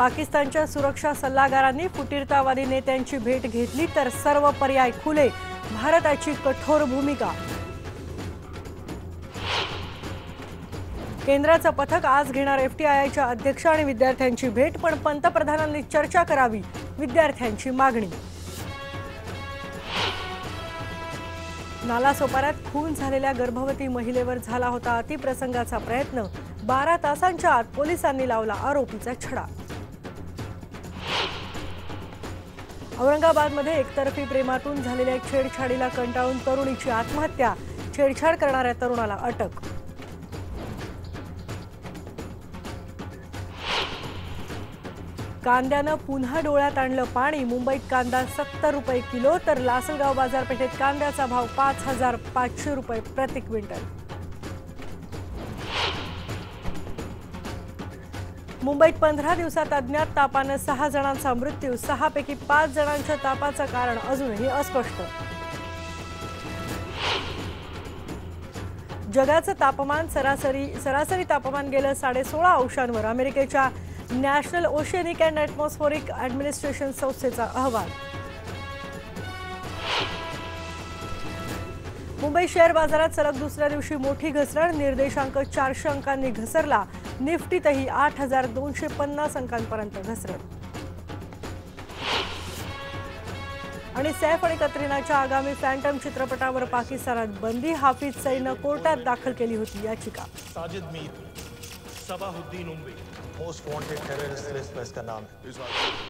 पाकिस्तानच्या सुरक्षा सल्लागारांनी फुटीरतावादी नेत्यांची भेट घेतली तर सर्व पर्याय खुले, भारताची कठोर भूमिका। केंद्राचं पथक आज घेणार एफटीआयच्या अध्यक्ष आणि विद्यार्थ्यांची भेट, पण पंतप्रधानांनी चर्चा करावी, विद्यार्थ्यांची मागणी। नालासोपाऱ्यात खून झालेल्या गर्भवती महिलेवर झाला होता अतिप्रसंगाचा प्रयत्न, 12 तासांच्या आत पोलिसांनी लावला आरोपीचा छडा। औरंगाबादमध्ये एकतर्फी प्रेमातून झालेल्या छेडछाडीला कंटाळून तरुणीची आत्महत्या, छेडछाड करणाऱ्या तरुणाला अटक। कांद्यानं पुन्हा डोळ्यात आणलं पाणी, मुंबईत कांदा 70 रुपये किलो तर लासलगाव बाजारपेठेत कांद्याचा भाव 5,500 रुपये प्रति क्विंटल। मुंबईत 15 दिवसात अज्ञात तापानं 6 जणांचा मृत्यू, 6 पैकी 5 जणांच्या तापाचं कारण अजूनही अस्पष्ट। जगाचं तापमान सरासरी तापमान गेलं 16.5 अंशांवर, अमेरिकेच्या नॅशनल ओशिनिक अँड ॲटमॉस्फेरिक ॲडमिनिस्ट्रेशन संस्थेचा अहवाल। मुंबई शेअर बाजारात सलग दुसऱ्या दिवशी मोठी घसरण, निर्देशांक 400 अंकांनी घसरला, निफ्टीतही 8,250 अंकांपर्यंत घसरण। आणि सैफ आणि कतरिनाच्या आगामी फॅन्टम चित्रपटावर पाकिस्तानात बंदी, हाफिज सईनं कोर्टात दाखल केली होती याचिका। Sajid Mir, Sabahuddin Umvi, most wanted terrorist list में इसका नाम है।